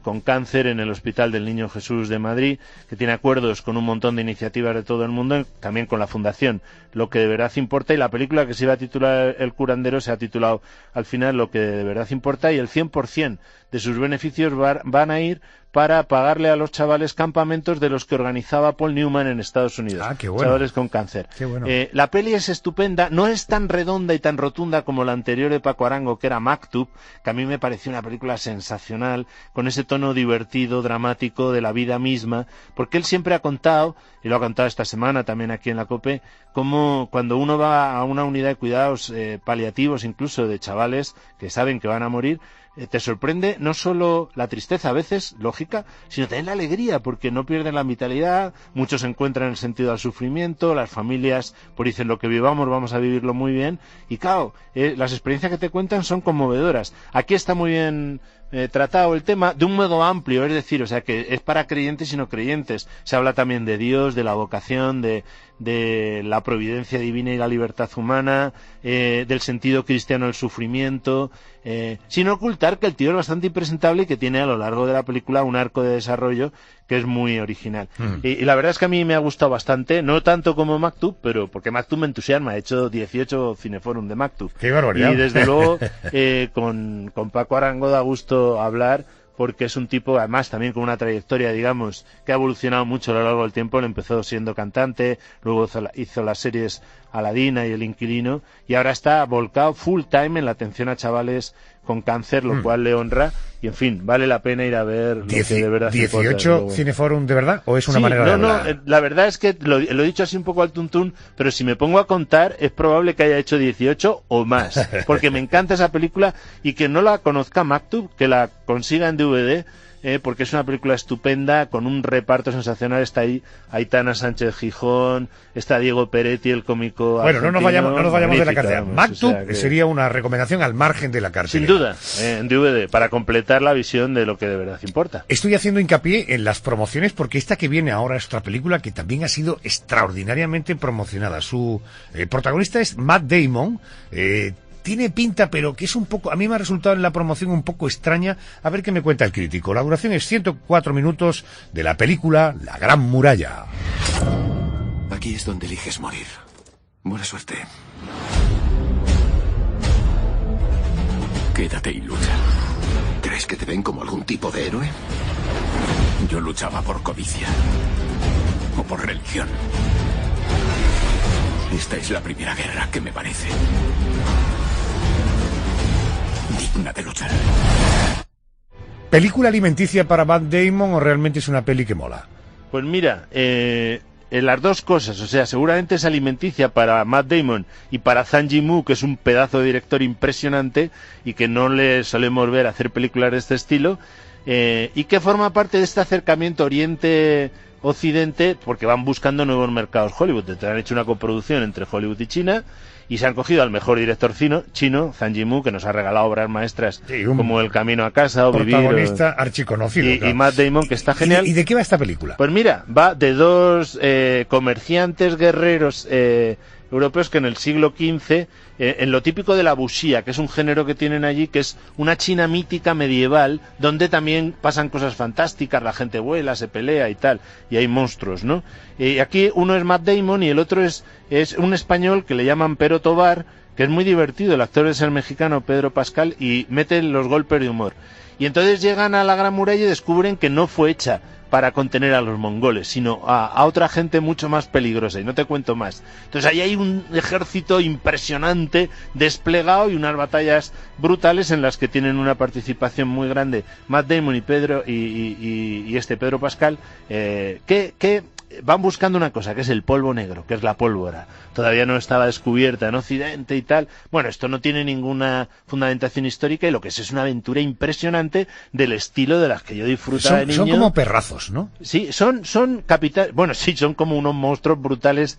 con cáncer en el Hospital del Niño Jesús de Madrid, que tiene acuerdos con un montón de iniciativas de todo el mundo, también con la Fundación Lo que de verdad importa, y la película que se iba a titular El curandero se ha titulado al final Lo que de verdad importa, y el 100% de sus beneficios van a ir para pagarle a los chavales campamentos de los que organizaba Paul Newman en Estados Unidos. Ah, qué bueno. Chavales con cáncer. Qué bueno. La peli es estupenda, no es tan redonda y tan rotunda como la anterior de Paco Arango, que era Maktub, que a mí me pareció una película sensacional, con ese tono divertido, dramático de la vida misma, porque él siempre ha contado, y lo ha contado esta semana también aquí en la COPE, como cuando uno va a una unidad de cuidados paliativos, incluso de chavales que saben que van a morir, te sorprende no solo la tristeza a veces, lógica, sino también la alegría, porque no pierden la vitalidad, muchos encuentran el sentido al sufrimiento, las familias pues dicen lo que vivamos vamos a vivirlo muy bien, y claro, las experiencias que te cuentan son conmovedoras. Aquí está muy bien tratado el tema de un modo amplio, es decir, o sea que es para creyentes y no creyentes. Se habla también de Dios, de la vocación, de la providencia divina y la libertad humana, del sentido cristiano del sufrimiento, sin ocultar que el tío es bastante impresentable y que tiene a lo largo de la película un arco de desarrollo que es muy original. Y la verdad es que a mí me ha gustado bastante, no tanto como Maktub, pero porque Maktub me entusiasma, he hecho 18 Cineforum de Maktub. ¡Qué barbaridad! Y desde luego con Paco Arango da gusto hablar, porque es un tipo, además, también con una trayectoria, digamos, que ha evolucionado mucho a lo largo del tiempo. Él empezó siendo cantante, luego hizo las series Aladina y El Inquilino, y ahora está volcado full time en la atención a chavales con cáncer, lo cual le honra, y en fin, vale la pena ir a ver lo que de verdad 18 importa, Cineforum de verdad, ¿o es una manera de hablar? No, la verdad es que lo he dicho así un poco al tuntún, pero si me pongo a contar, es probable que haya hecho 18 o más, porque me encanta esa película, y que no la conozca Maktub, que la consiga en DVD, porque es una película estupenda, con un reparto sensacional. Está ahí Aitana Sánchez Gijón, está Diego Peretti, el cómico bueno, no nos vayamos de la cartera. Maktub, o sea, sería una recomendación al margen de la cartera. Sin duda, en DVD, para completar la visión de lo que de verdad importa. Estoy haciendo hincapié en las promociones porque esta que viene ahora es otra película que también ha sido extraordinariamente promocionada. Su protagonista es Matt Damon. Tiene pinta, pero que es un poco... A mí me ha resultado en la promoción un poco extraña. A ver qué me cuenta el crítico. La duración es 104 minutos de la película La Gran Muralla. Aquí es donde eliges morir. Buena suerte. Quédate y lucha. ¿Crees que te ven como algún tipo de héroe? Yo luchaba por codicia. O por religión. Esta es la primera guerra que me parece digna de luchar. ¿Película alimenticia para Matt Damon o realmente es una peli que mola? Pues mira, las dos cosas, o sea, seguramente es alimenticia para Matt Damon y para Zhang Yimou, que es un pedazo de director impresionante y que no le solemos ver hacer películas de este estilo, y que forma parte de este acercamiento Oriente-Occidente, porque van buscando nuevos mercados Hollywood. Te han hecho una coproducción entre Hollywood y China, y se han cogido al mejor director chino, Zhang Yimou, que nos ha regalado obras maestras como El Camino a Casa o Vivir. Protagonista archiconocido. Y Matt Damon, que está genial. ¿Y de qué va esta película? Pues mira, va de dos comerciantes guerreros europeos que en el siglo XV, en lo típico de la wuxia, que es un género que tienen allí, que es una China mítica medieval, donde también pasan cosas fantásticas, la gente vuela, se pelea y tal, y hay monstruos, ¿no? Y aquí uno es Matt Damon y el otro es un español que le llaman Pero Tobar, que es muy divertido. El actor es el mexicano Pedro Pascal y mete los golpes de humor. Y entonces llegan a la Gran Muralla y descubren que no fue hecha para contener a los mongoles, sino a otra gente mucho más peligrosa, y no te cuento más. Entonces ahí hay un ejército impresionante desplegado y unas batallas brutales en las que tienen una participación muy grande Matt Damon y Pedro Pedro Pascal, que van buscando una cosa, que es el polvo negro, que es la pólvora. Todavía no estaba descubierta en Occidente y tal. Bueno, esto no tiene ninguna fundamentación histórica y lo que es una aventura impresionante del estilo de las que yo disfrutaba de niño. Son como perrazos, ¿no? Sí, son bueno, sí, son como unos monstruos brutales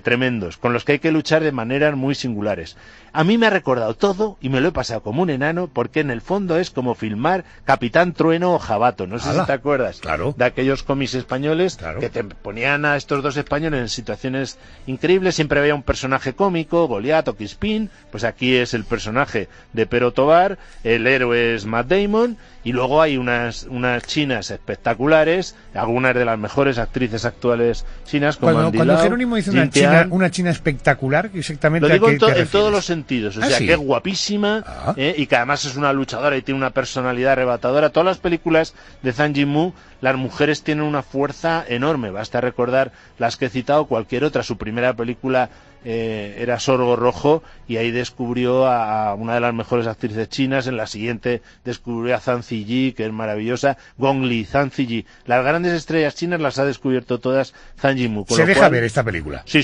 tremendos, con los que hay que luchar de maneras muy singulares. A mí me ha recordado todo y me lo he pasado como un enano, porque en el fondo es como filmar Capitán Trueno o Jabato, no sé si te acuerdas, claro, de aquellos cómics españoles, claro, que te ponían a estos dos españoles en situaciones increíbles. Siempre había un personaje cómico, Goliat o Crispín, pues aquí es el personaje de Pero Tobar, el héroe es Matt Damon, y luego hay unas chinas espectaculares, algunas de las mejores actrices actuales chinas, como Andy Lau. Cuando Jerónimo dice una china espectacular, exactamente lo digo ¿a qué te refieres? En todos los sentidos, o sea, sí, que es guapísima, y que además es una luchadora y tiene una personalidad arrebatadora. Todas las películas de Zhang Yimou, las mujeres tienen una fuerza enorme. Basta recordar las que he citado, cualquier otra. Su primera película era Sorgo Rojo, y ahí descubrió a una de las mejores actrices chinas. En la siguiente descubrió a Zhang Ziyi, que es maravillosa. Gong Li, Zhang Ziyi, las grandes estrellas chinas las ha descubierto todas Zhang Yimou. ¿Se deja ver esta película? Sí.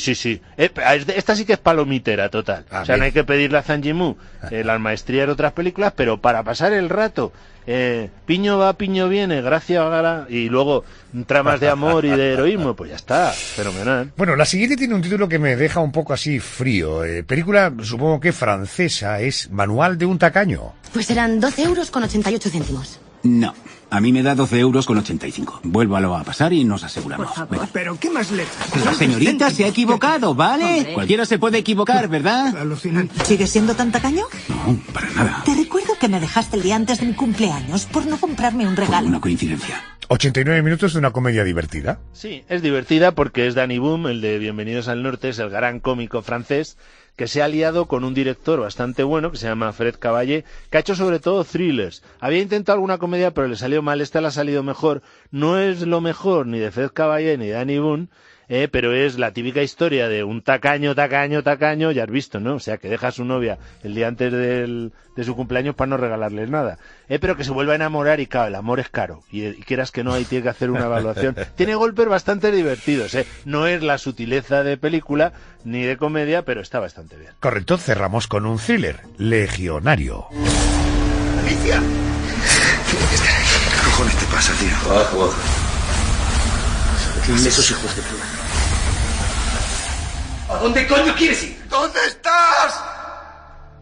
Esta sí que es palomitera total. O sea, no hay que pedirle a Zhang Yimou las maestrías de otras películas, pero para pasar el rato, piño va, piño viene, gracia gala, y luego tramas de amor y de heroísmo, pues ya está, fenomenal. Bueno, la siguiente tiene un título que me deja un poco así frío. Película, supongo que francesa, es Manual de un tacaño. Pues serán 12,88 €. No, a mí me da 12,85 €. Vuélvalo a pasar y nos aseguramos. Por favor. ¿Pero qué más letras? La señorita se ha equivocado, ¿vale? Hombre. Cualquiera se puede equivocar, ¿verdad? Alucinante. ¿Sigues siendo tan tacaño? No, para nada. Te recuerdo que me dejaste el día antes de mi cumpleaños por no comprarme un regalo. Por una coincidencia. 89 minutos de una comedia divertida. Sí, es divertida porque es Danny Boom, el de Bienvenidos al Norte, es el gran cómico francés que se ha aliado con un director bastante bueno que se llama Fred Caballé, que ha hecho sobre todo thrillers. Había intentado alguna comedia, pero le salió mal. Esta le ha salido mejor. No es lo mejor ni de Fred Caballé ni de Danny Boom, pero es la típica historia de un tacaño, ya has visto, ¿no? O sea, que deja a su novia el día antes de su cumpleaños para no regalarle nada. Pero que se vuelve a enamorar y, claro, el amor es caro. Y quieras que no, ahí tiene que hacer una evaluación. Tiene golpes bastante divertidos, No es la sutileza de película ni de comedia, pero está bastante bien. Correcto, cerramos con un thriller, Legionario. ¡Alicia! Tiene que estar ahí. ¿Qué cojones te pasa? pasa, tío? Esos hijos de puta. ¿A dónde coño quieres ir? ¿Dónde estás?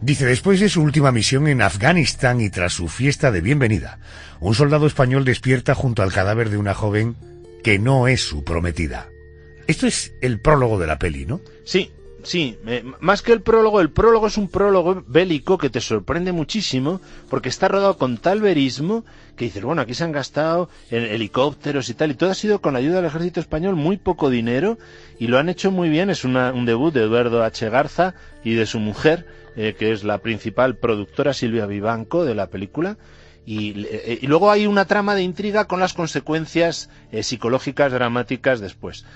Dice, después de su última misión en Afganistán y tras su fiesta de bienvenida, un soldado español despierta junto al cadáver de una joven que no es su prometida. Esto es el prólogo de la peli, ¿no? Sí, más que el prólogo es un prólogo bélico que te sorprende muchísimo porque está rodado con tal verismo que dices, bueno, aquí se han gastado en helicópteros y tal, y todo ha sido con la ayuda del ejército español, muy poco dinero, y lo han hecho muy bien. Es un debut de Eduardo H. Garza y de su mujer, que es la principal productora, Silvia Vivanco, de la película. Y luego hay una trama de intriga con las consecuencias psicológicas dramáticas después.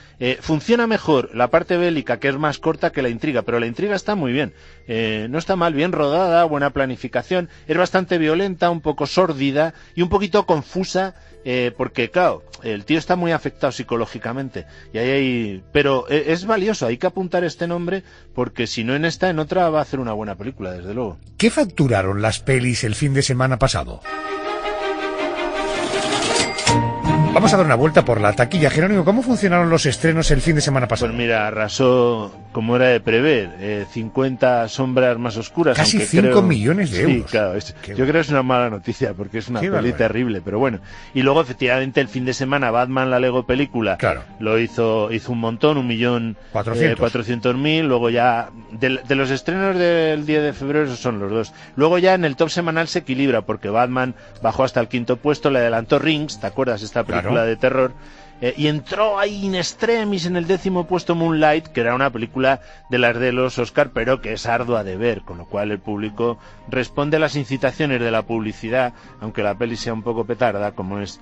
Funciona mejor la parte bélica, que es más corta, que la intriga, pero la intriga está muy bien. No está mal, bien rodada, buena planificación, es bastante violenta, un poco sórdida y un poquito confusa, porque claro, el tío está muy afectado psicológicamente. Pero es valioso, hay que apuntar este nombre, porque si no en esta, en otra va a hacer una buena película, desde luego. ¿Qué facturaron las pelis el fin de semana pasado? Vamos a dar una vuelta por la taquilla. Jerónimo, ¿cómo funcionaron los estrenos el fin de semana pasado? Pues mira, arrasó, como era de prever, 50 sombras más oscuras. Casi 5 millones de euros. Sí, claro, yo creo que es una mala noticia, porque es una peli terrible, pero bueno. Y luego, efectivamente, el fin de semana, Batman, la Lego película, lo hizo un montón, 1.400.000, luego ya, de los estrenos del 10 de febrero, esos son los dos. Luego ya en el top semanal se equilibra, porque Batman bajó hasta el 5º puesto, le adelantó Rings, ¿te acuerdas? Esta película de terror, y entró ahí in extremis en el 10º puesto Moonlight, que era una película de las de los Oscar, pero que es ardua de ver, con lo cual el público responde a las incitaciones de la publicidad, aunque la peli sea un poco petarda, como es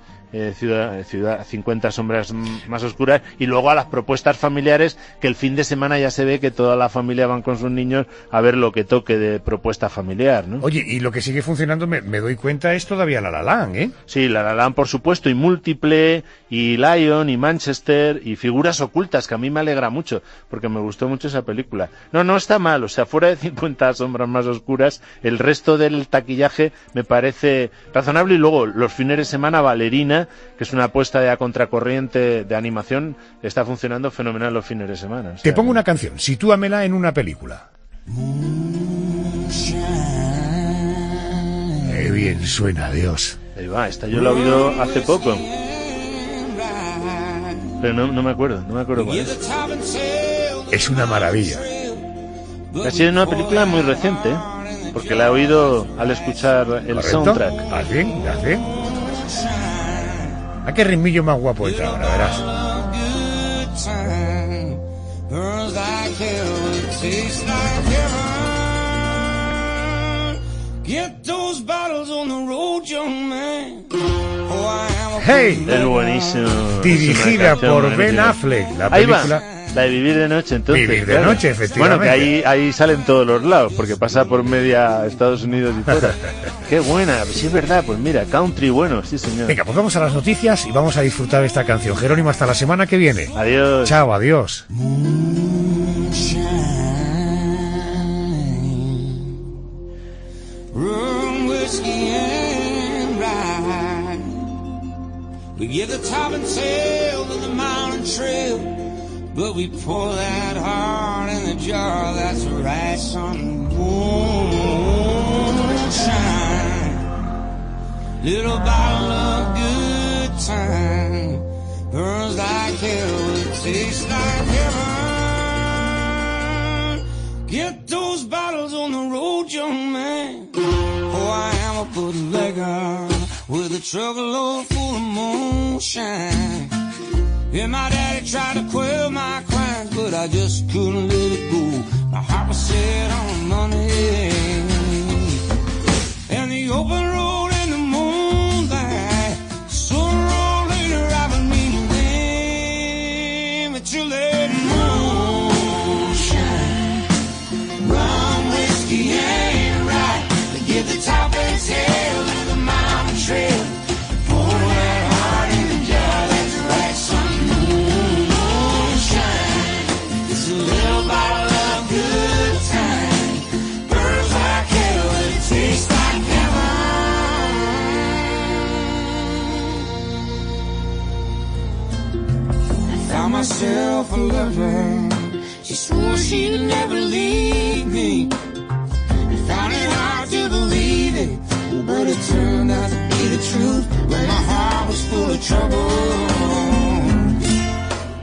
Ciudad 50 sombras más oscuras, y luego a las propuestas familiares, que el fin de semana ya se ve que toda la familia van con sus niños a ver lo que toque de propuesta familiar, ¿no? Oye, y lo que sigue funcionando, me doy cuenta, es todavía La La Land, ¿eh? Sí, La La Land, por supuesto, y Múltiple, y Lion, y Manchester, y Figuras ocultas, que a mí me alegra mucho, porque me gustó mucho esa película. No está mal, o sea, fuera de 50 sombras más oscuras, el resto del taquillaje me parece razonable, y luego los fines de semana Valerina, que es una apuesta de a contracorriente de animación, está funcionando fenomenal los fines de semana. O sea, te pongo una canción, sitúamela en una película. Qué bien suena, Dios. Ahí va, esta yo la he oído hace poco, pero no me acuerdo cuál es. Es una maravilla. Ha sido una película muy reciente, porque la he oído al escuchar el soundtrack. ¿Haz bien? ¿A qué ritmillo más guapo entra ahora, verás? ¡Hey! Es buenísimo. Dirigida por Ben Affleck, la película... Ahí va. La de Vivir de Noche, entonces. Vivir de Noche, efectivamente. Bueno, que ahí salen todos los lados, porque pasa por media Estados Unidos y fuera. Qué buena, sí es verdad, pues mira, country bueno, sí señor. Venga, pues vamos a las noticias y vamos a disfrutar de esta canción. Jerónimo, hasta la semana que viene. Adiós. Chao, adiós. We give the top and tail to the mountain trail, but we pour that heart in the jar. That's right, son. Moonshine, little bottle of good time, burns like hell, but it tastes like heaven. Get those bottles on the road, young man. Oh, I am a bootlegger with a truckload full of moonshine. And my daddy tried to quell my crimes, but I just couldn't let it go. My heart was set on money. And the open road and the moonlight, sooner or later I would meet them. But you let moonshine, rum, whiskey ain't right. They give the top and tail to the mountain trail. Pour that heart in the jar, that's right, son. Moonshine, it's a little bottle of good time. Burns like hell, it tastes like heaven. myself a lover. She swore she'd never leave me. I found it hard to believe it, but it turned out to be the truth when my heart was full of trouble.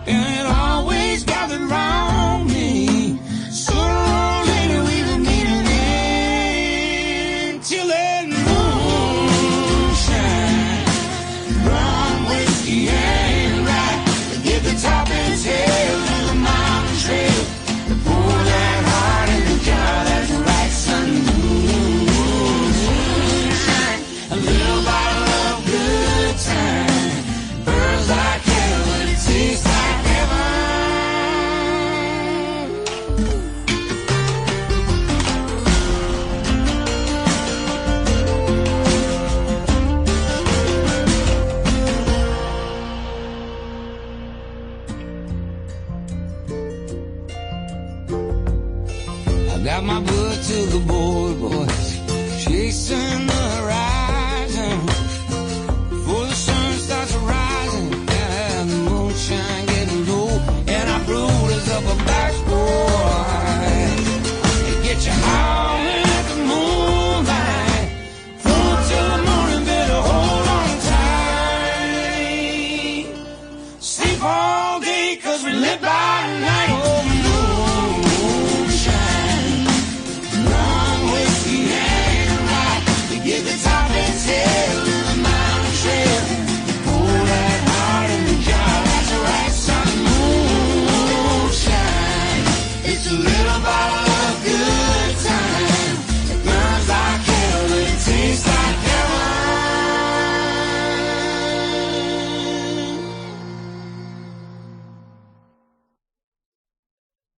And it always gathered round me. Sooner or later we would meet again. Till that moonshine, rum, whiskey, and rye. Get the top and tail of the mountain trail. Pour that heart in the jar, that's right, son. Moonshine, a little bottle of good time. Burns like hell, but it tastes like got my butt to the boys, chasing the horizon. Before the sun starts rising, and the moonshine getting low, and our brothers up a backboard. They get you howling at the moonlight, through till the morning, better hold on tight. Sleep all day, 'cause we live by night.